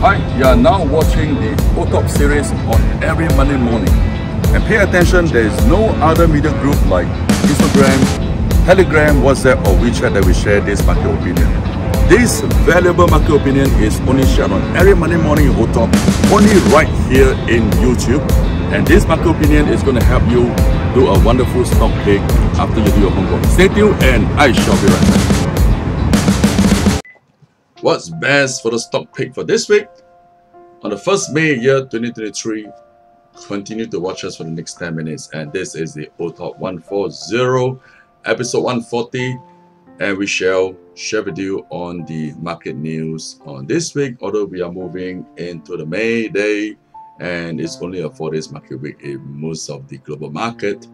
Hi, you are now watching the OTOP series on every Monday morning. And pay attention, there is no other media group like Instagram, Telegram, WhatsApp or WeChat that we share this market opinion. This valuable market opinion is only shared on every Monday morning in OTOP, only right here in YouTube. And this market opinion is going to help you do a wonderful stock pick after you do your homework. Stay tuned and I shall be right back. What's best for the stock pick for this week? On the 1st May year 2023, continue to watch us for the next 10 minutes. And this is the OTOP 140, episode 140. And we shall share with you on the market news on this week, although we are moving into the May day and it's only a 4 days market week in most of the global market.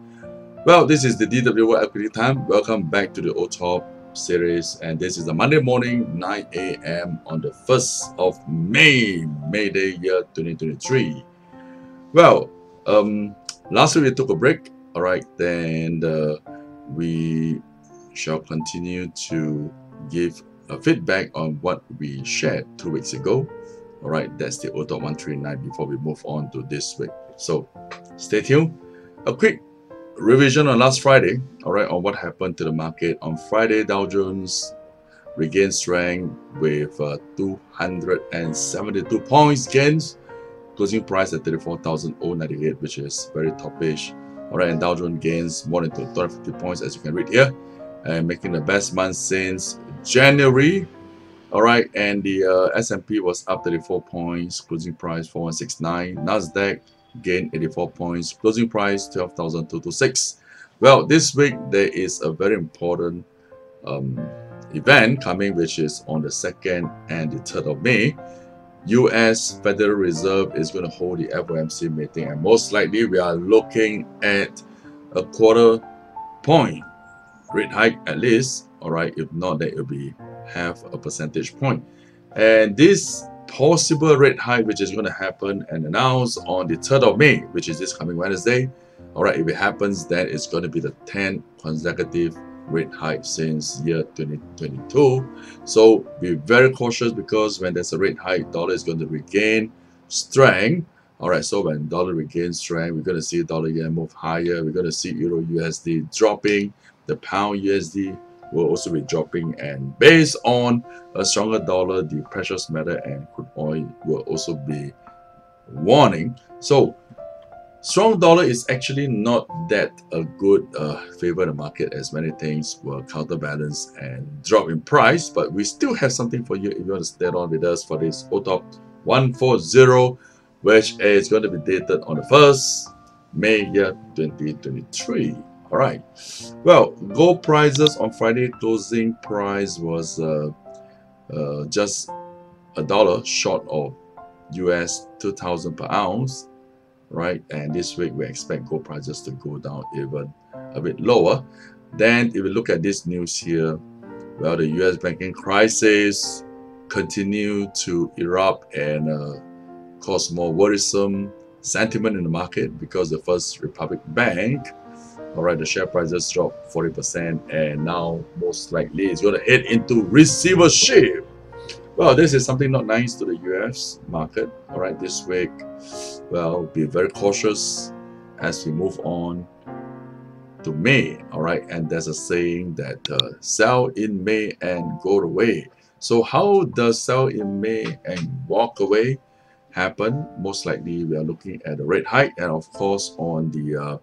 Well, this is the DW Equity Time. Welcome back to the OTOP series, and this is the Monday morning 9 a.m. on the 1st of May Day year 2023. Well, last week we took a break, all right, then we shall continue to give a feedback on what we shared 2 weeks ago. All right, that's the OTOP 139 before we move on to this week. So stay tuned. A quick revision on last Friday, all right, on what happened to the market. On Friday, Dow Jones regained strength with 272 points gains, closing price at 34,098, which is very top-ish. All right, and Dow Jones gains more than 250 points, as you can read here, and making the best month since January. All right, and the S&P was up 34 points, closing price 4169. Nasdaq gained 84 points, closing price 12,226. Well, this week there is a very important event coming, which is on the 2nd and the 3rd of May. US Federal Reserve is going to hold the FOMC meeting, and most likely we are looking at a quarter point rate hike at least. All right, if not, that it will be half a percentage point. And this possible rate hike, which is going to happen and announced on the 3rd of May, which is this coming Wednesday. All right, if it happens, then it's going to be the 10th consecutive rate hike since year 2022. So be very cautious, because when there's a rate hike, dollar is going to regain strength. All right, so when dollar regains strength, we're going to see dollar yen move higher. We're going to see Euro USD dropping. The pound USD will also be dropping, and based on a stronger dollar, the precious metal and crude oil will also be warning. So strong dollar is actually not that a good favor in the market, as many things will counterbalance and drop in price. But we still have something for you if you want to stay on with us for this OTOP 140, which is going to be dated on the 1st May year 2023. All right. Well, gold prices on Friday, closing price was just $1 short of US 2,000 per ounce, right? And this week we expect gold prices to go down even a bit lower. Then if we look at this news here, well, the US banking crisis continue to erupt and cause more worrisome sentiment in the market, because the First Republic Bank, all right, the share prices dropped 40%, and now most likely it's going to head into receivership. Well, this is something not nice to the US market. All right, this week, well, be very cautious as we move on to May. All right, and there's a saying that sell in May and go away. So how does sell in May and walk away happen? Most likely we are looking at a rate hike, and of course on the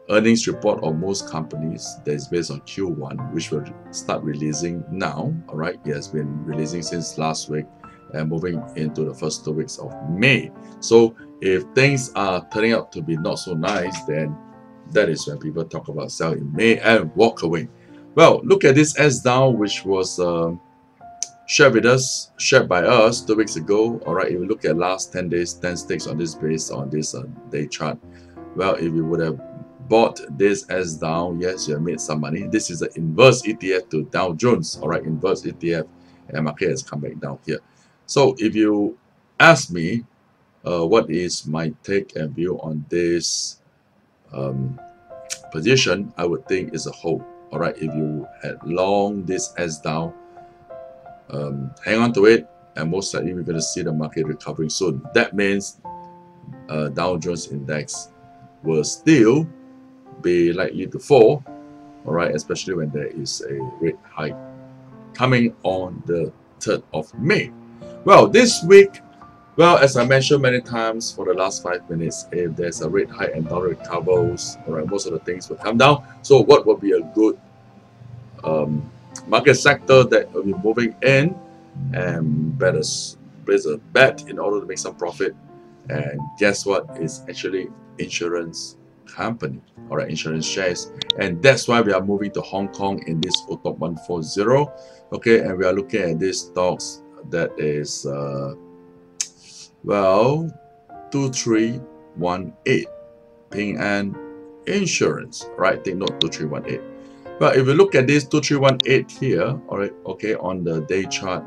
earnings report of most companies that is based on Q1, which will start releasing now. All right, it has been releasing since last week and moving into the first 2 weeks of May. So if things are turning out to be not so nice, then that is when people talk about sell in May and walk away. Well, look at this S down, which was shared by us 2 weeks ago. All right, if you look at last 10 days, 10 sticks on this based on this day chart. Well, if you would have bought this as down, yes, you have made some money. This is the inverse ETF to Dow Jones. All right, inverse ETF, and market has come back down here. So if you ask me what is my take and view on this position, I would think it's a hold. All right, if you had long this S down, hang on to it and most likely we're going to see the market recovering soon. That means Dow Jones Index will still be likely to fall, all right, especially when there is a rate hike coming on the 3rd of May. Well, this week, well, as I mentioned many times for the last 5 minutes, if there's a rate hike and dollar recovers, all right, most of the things will come down. So what would be a good market sector that will be moving in and place a bet in order to make some profit? And guess what? It's actually insurance company, all right, insurance shares. And that's why we are moving to Hong Kong in this OTOP 140. Okay, and we are looking at these stocks that is well, 2318 Ping An Insurance, right? Take note, 2318. Well, if you look at this 2318 here, all right, okay, on the day chart,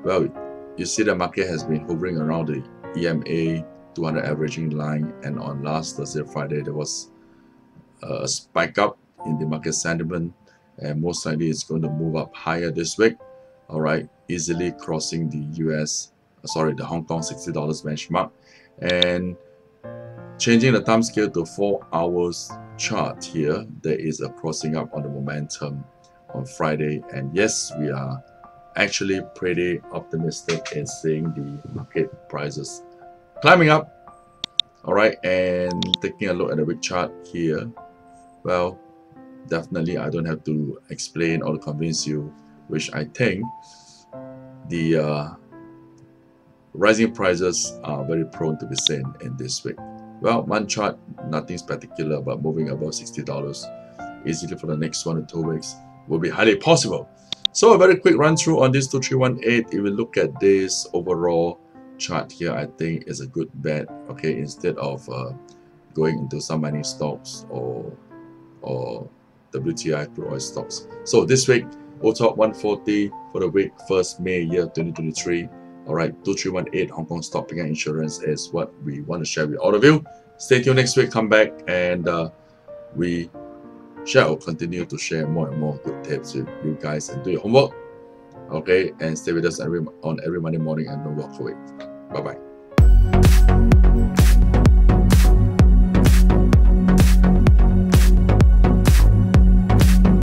well, you see the market has been hovering around the EMA 200 averaging line, and on last Thursday, Friday, there was a spike up in the market sentiment, and most likely it's going to move up higher this week, all right, easily crossing the the Hong Kong $60 benchmark, and changing the time scale to 4 hours chart here, there is a crossing up on the momentum on Friday, and yes, we are actually pretty optimistic in seeing the market prices climbing up, all right. And taking a look at the week chart here, well, definitely I don't have to explain or convince you, which I think the rising prices are very prone to be seen in this week. Well, one chart, nothing spectacular, but moving above $60 easily for the next 1 to 2 weeks will be highly possible. So a very quick run through on this 2318. If we look at this overall chart here, I think it's a good bet, okay, instead of going into some mining stocks or WTI crude oil stocks. So this week, OTOP 140 for the week 1st May year 2023. All right, 2318 Hong Kong stock Ping An Insurance is what we want to share with all of you. Stay tuned next week, come back, and we shall continue to share more and more good tips with you guys, and do your homework, okay, and stay with us on every Monday morning and don't walk away. Bye bye.